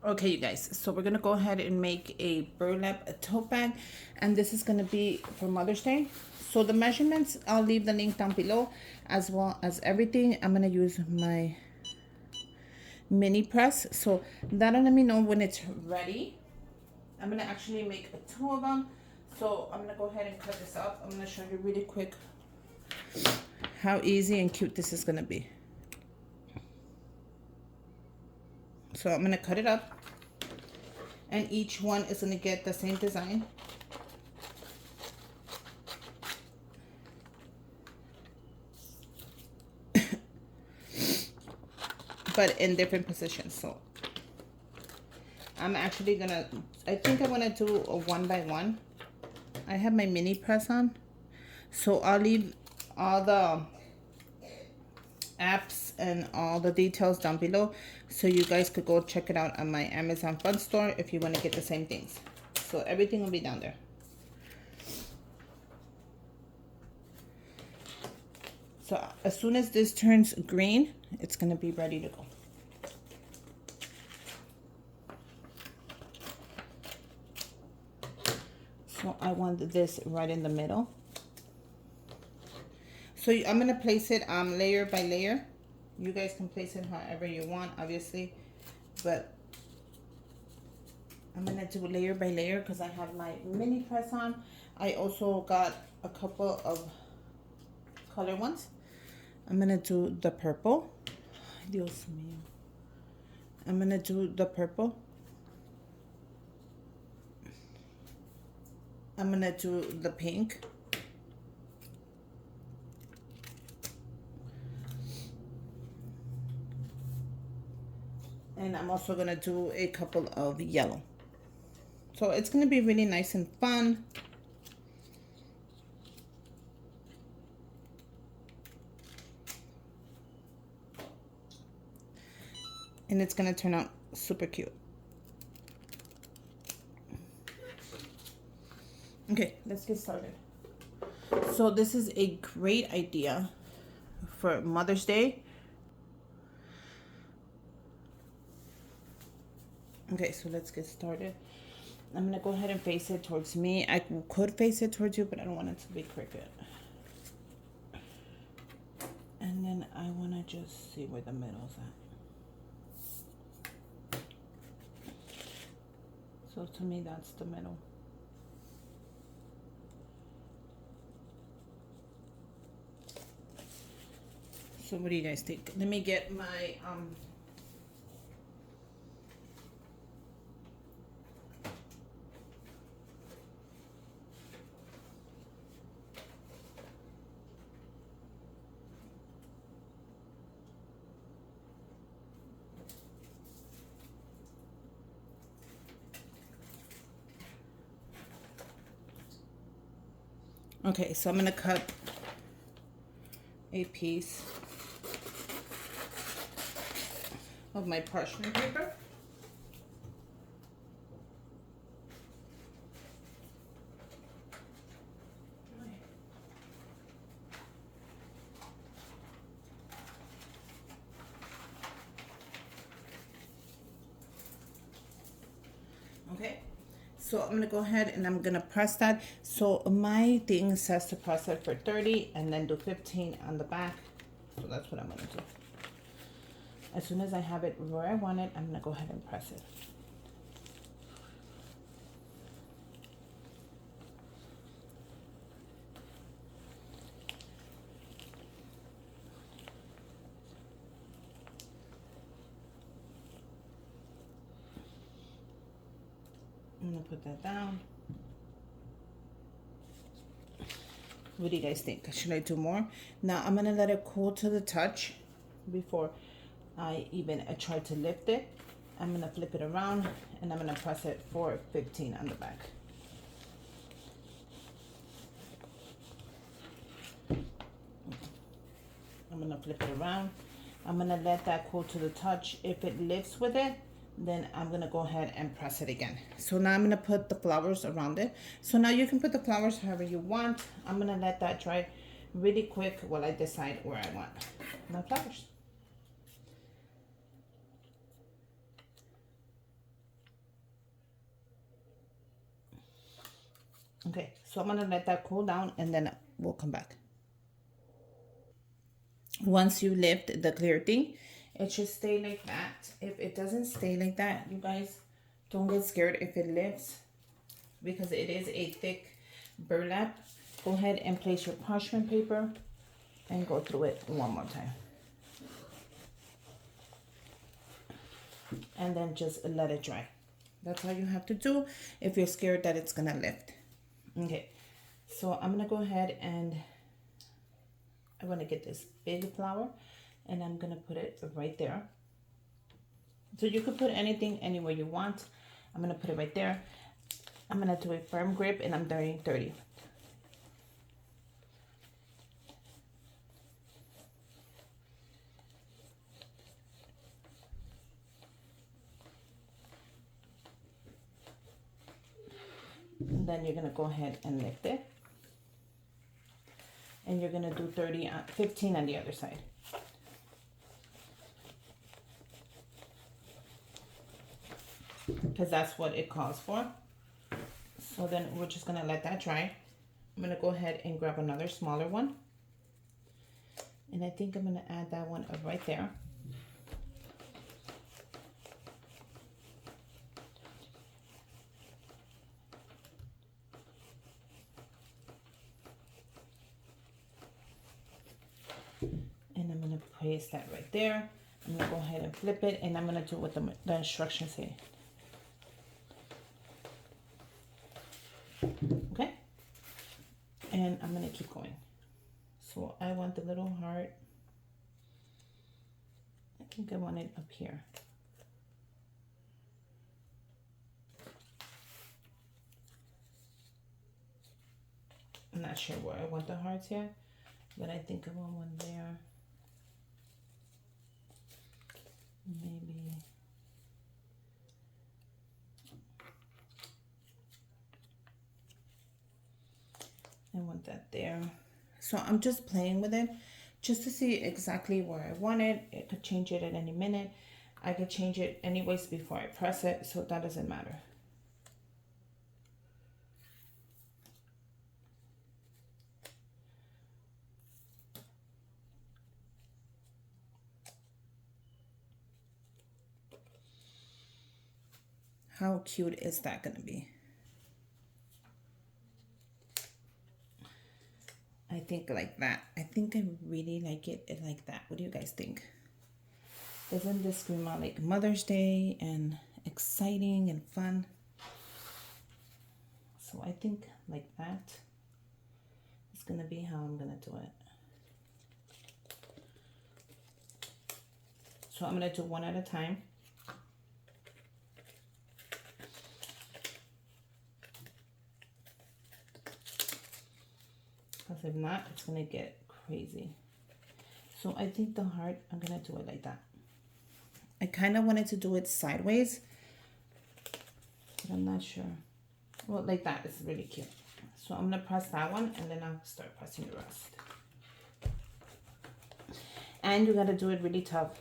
Okay, you guys, so we're gonna go ahead and make a burlap tote bag, and this is gonna be for Mother's Day. So the measurements, I'll leave the link down below, as well as everything. I'm gonna use my mini press, so that'll let me know when it's ready. I'm gonna actually make two of them, so I'm gonna go ahead and cut this up. I'm gonna show you really quick how easy and cute this is gonna be. So I'm gonna cut it up, and each one is gonna get the same design. But in different positions. So I'm actually gonna, I think I wanna do a one by one. I have my mini press on, so I'll leave all the apps and all the details down below, so you guys could go check it out on my Amazon Fun Store if you want to get the same things. So everything will be down there. So as soon as this turns green, it's gonna be ready to go. So I want this right in the middle. So I'm gonna place it layer by layer. You guys can place it however you want, obviously, but I'm gonna do layer by layer because I have my mini press on. I also got a couple of color ones. I'm gonna do the purple. Dios mío. I'm gonna do the purple. I'm gonna do the pink. And I'm also gonna do a couple of yellow. So it's gonna be really nice and fun. And it's gonna turn out super cute. Okay, let's get started. So this is a great idea for Mother's Day. Okay, so let's get started. I'm gonna go ahead and face it towards me. I could face it towards you, but I don't want it to be crooked. And then I wanna just see where the middle's at. So to me, that's the middle. So what do you guys think? Let me get my okay, so I'm gonna cut a piece of my parchment paper. Okay, so I'm gonna go ahead and I'm gonna press that. So my thing says to press it for 30 and then do 15 on the back. So that's what I'm gonna do. As soon as I have it where I want it, I'm gonna go ahead and press it. I'm gonna put that down. What do you guys think? Should I do more? Now I'm gonna let it cool to the touch before I even try to lift it. I'm gonna flip it around and I'm gonna press it for 15 on the back. I'm gonna flip it around. I'm gonna let that cool to the touch. If it lifts with it, then I'm gonna go ahead and press it again. So now I'm gonna put the flowers around it. So now you can put the flowers however you want. I'm gonna let that dry really quick while I decide where I want my flowers. Okay, so I'm gonna let that cool down and then we'll come back. Once you lift the clear thing, it should stay like that. If it doesn't stay like that, you guys don't get scared if it lifts, because it is a thick burlap. Go ahead and place your parchment paper and go through it one more time. And then just let it dry. That's all you have to do if you're scared that it's gonna lift. Okay, so I'm gonna go ahead and I'm gonna get this big flower and I'm gonna put it right there. So you could put anything anywhere you want. I'm gonna put it right there. I'm gonna do a firm grip and I'm doing 30. And then you're gonna go ahead and lift it. And you're gonna do 30, 15 on the other side. Because that's what it calls for. So then we're just gonna let that dry. I'm gonna go ahead and grab another smaller one. And I think I'm gonna add that one up right there. And I'm gonna place that right there. I'm gonna go ahead and flip it and I'm gonna do what the instructions say. Okay? And I'm gonna keep going. So I want the little heart. I think I want it up here. I'm not sure where I want the hearts yet, but I think I want one there. Maybe. I want that there. So I'm just playing with it just to see exactly where I want it. I could change it at any minute. I could change it anyways before I press it, so that doesn't matter. How cute is that gonna be? I think like that. I think I really like it like that. What do you guys think? Doesn't this scream out like Mother's Day and exciting and fun? So I think like that is gonna be how I'm gonna do it. So I'm gonna do one at a time. Because if not, it's gonna get crazy. So I think the heart, I'm gonna do it like that. I kind of wanted to do it sideways, but I'm not sure. Well, like that is really cute. So I'm gonna press that one and then I'll start pressing the rest. And you gotta do it really tough.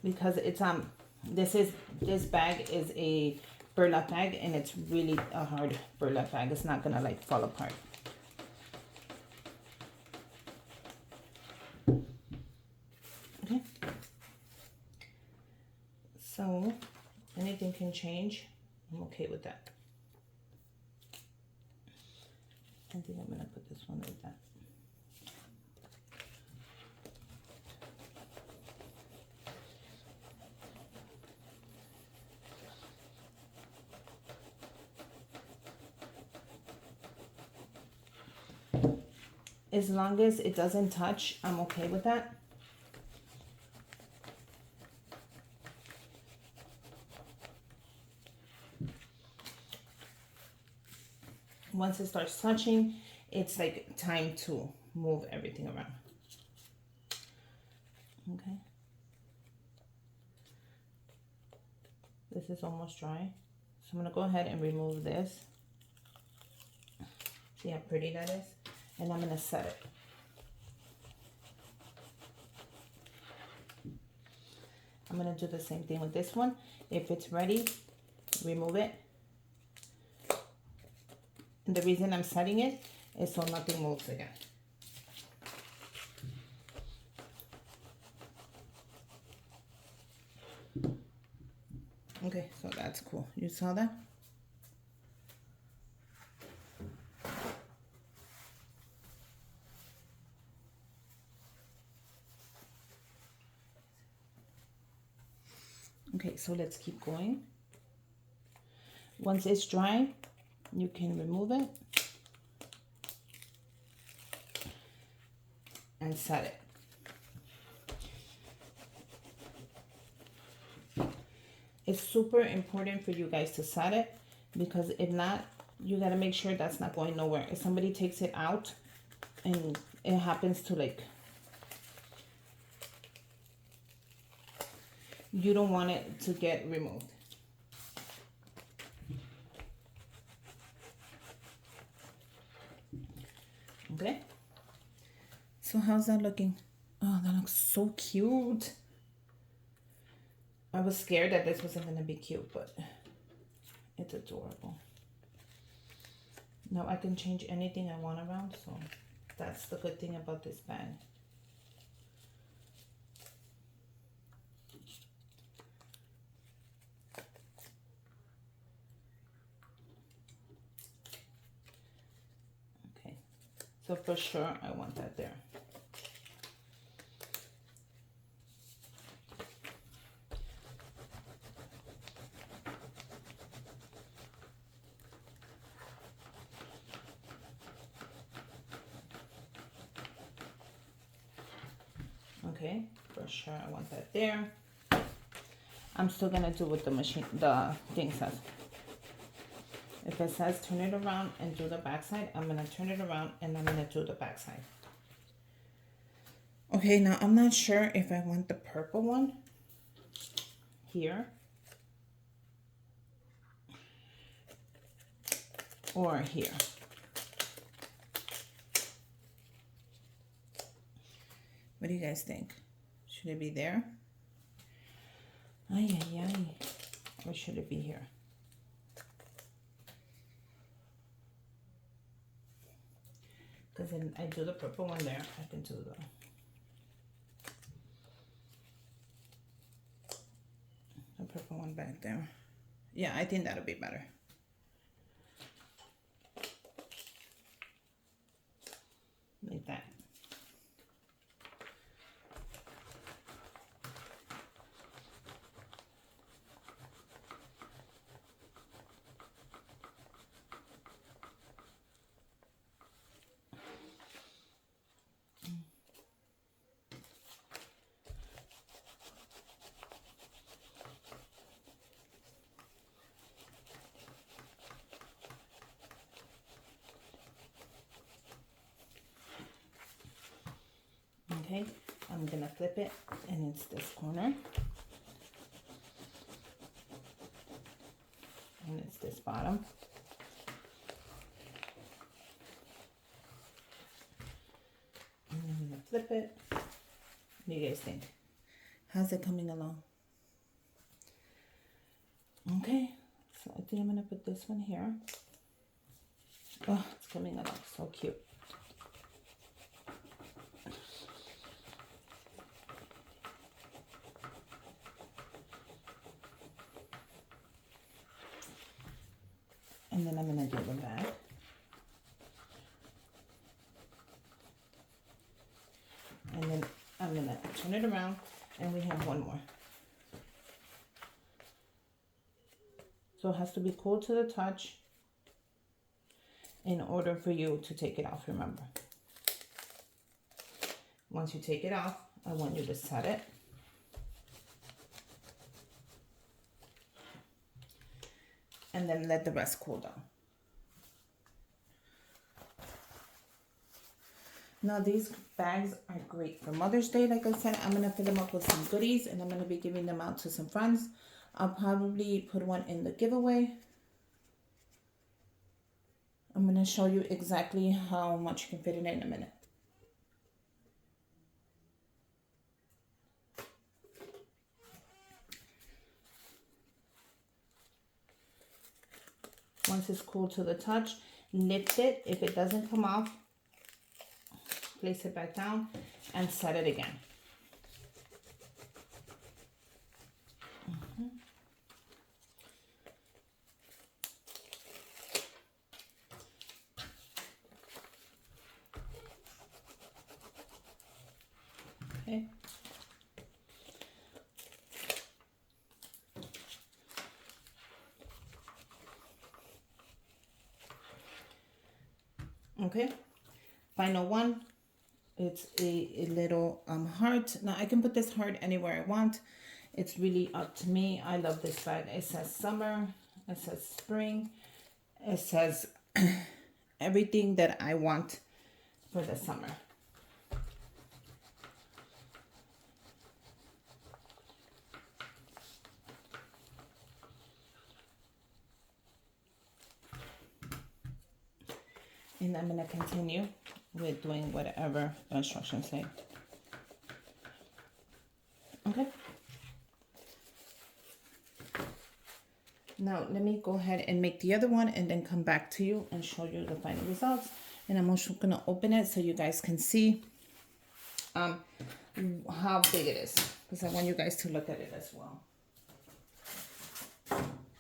Because it's this bag is a burlap bag and it's really a hard burlap bag. It's not gonna like fall apart. Okay. So anything can change. I'm okay with that. I think I'm gonna put this one like that. As long as it doesn't touch, I'm okay with that. Once it starts touching, it's like time to move everything around. Okay. This is almost dry. So I'm gonna go ahead and remove this. See how pretty that is? And I'm gonna set it. I'm going to do the same thing with this one. If it's ready, remove it. And the reason I'm setting it is so nothing moves again. Okay, so that's cool. You saw that? Okay, so let's keep going. Once it's dry, you can remove it and set it. It's super important for you guys to set it, because if not, you got to make sure that's not going nowhere. If somebody takes it out and it happens to, like, you don't want it to get removed. Okay, so how's that looking? Oh, that looks so cute. I was scared that this wasn't going to be cute, but it's adorable. Now I can change anything I want around, so that's the good thing about this bag. Okay, so for sure I want that there. Okay, for sure I want that there. I'm still gonna do what the thing says. If it says turn it around and do the backside, I'm gonna turn it around and I'm gonna do the backside. Okay, now I'm not sure if I want the purple one here or here. What do you guys think? Should it be there? Ay, ay, ay. Or should it be here? Because then I do the purple one there. I can do the purple one back there. Yeah, I think that'll be better. Like that. Okay, I'm gonna flip it and it's this corner. And it's this bottom. And I'm gonna flip it. What do you guys think? How's it coming along? Okay, so I think I'm gonna put this one here. Oh, it's coming along so cute. And then I'm gonna do the back. And then I'm gonna turn it around and we have one more. So it has to be cool to the touch in order for you to take it off, remember. Once you take it off, I want you to set it. And then let the rest cool down. Now these bags are great for Mother's Day. Like I said, I'm gonna fill them up with some goodies and I'm gonna be giving them out to some friends. I'll probably put one in the giveaway. I'm gonna show you exactly how much you can fit in a minute. Once it's cool to the touch, lift it. If it doesn't come off, place it back down and set it again. Okay. Okay, final one. It's a little heart. Now I can put this heart anywhere I want. It's really up to me. I love this bag. It says summer, it says spring, it says everything that I want for the summer. And I'm going to continue with doing whatever the instructions say. Okay. Now let me go ahead and make the other one and then come back to you and show you the final results. And I'm also going to open it so you guys can see how big it is, because I want you guys to look at it as well.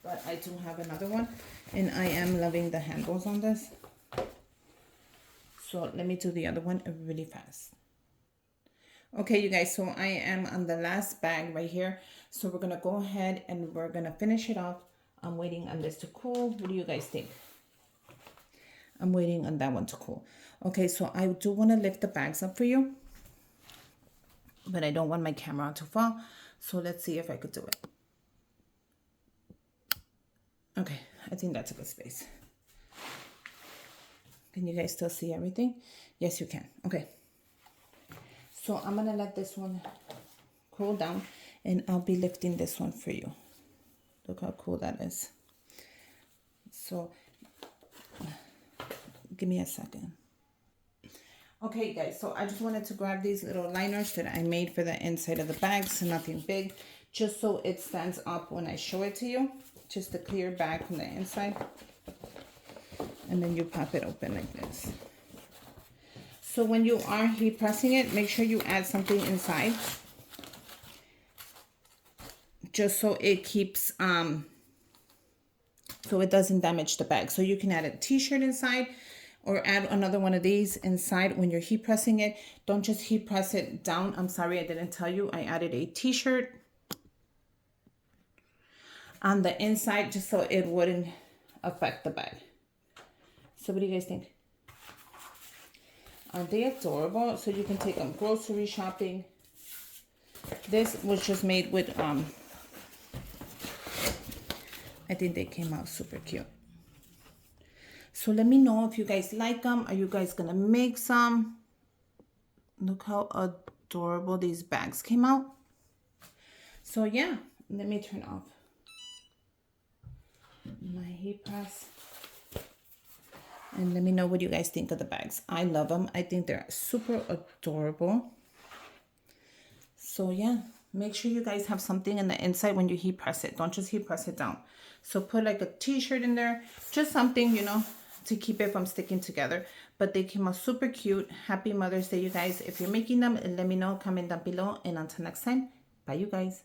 But I do have another one, and I am loving the handles on this. So let me do the other one really fast. Okay, you guys, so I am on the last bag right here. So we're going to go ahead and we're going to finish it off. I'm waiting on this to cool. What do you guys think? I'm waiting on that one to cool. Okay, so I do want to lift the bags up for you, but I don't want my camera to fall. So let's see if I could do it. Okay, I think that's a good space. Can you guys still see everything? Yes, you can. Okay. So I'm going to let this one cool down, and I'll be lifting this one for you. Look how cool that is. So give me a second. Okay, guys, so I just wanted to grab these little liners that I made for the inside of the bags, nothing big, just so it stands up when I show it to you. Just a clear bag from the inside. And then you pop it open like this. So when you are heat pressing it, make sure you add something inside, just so it keeps so it doesn't damage the bag. So you can add a t-shirt inside or add another one of these inside when you're heat pressing it. Don't just heat press it down. I'm sorry, I didn't tell you. I added a t-shirt on the inside just so it wouldn't affect the bag. So what do you guys think? Aren't they adorable? So you can take them grocery shopping. This was just made with, I think they came out super cute. So let me know if you guys like them. Are you guys gonna make some? Look how adorable these bags came out. So yeah, let me turn off my heat press. And let me know what you guys think of the bags. I love them. I think they're super adorable. So yeah, make sure you guys have something in the inside when you heat press it. Don't just heat press it down. So put like a t-shirt in there, just something, you know, to keep it from sticking together. But they came out super cute. Happy Mother's Day, you guys. If you're making them, let me know, comment down below. And until next time, bye you guys.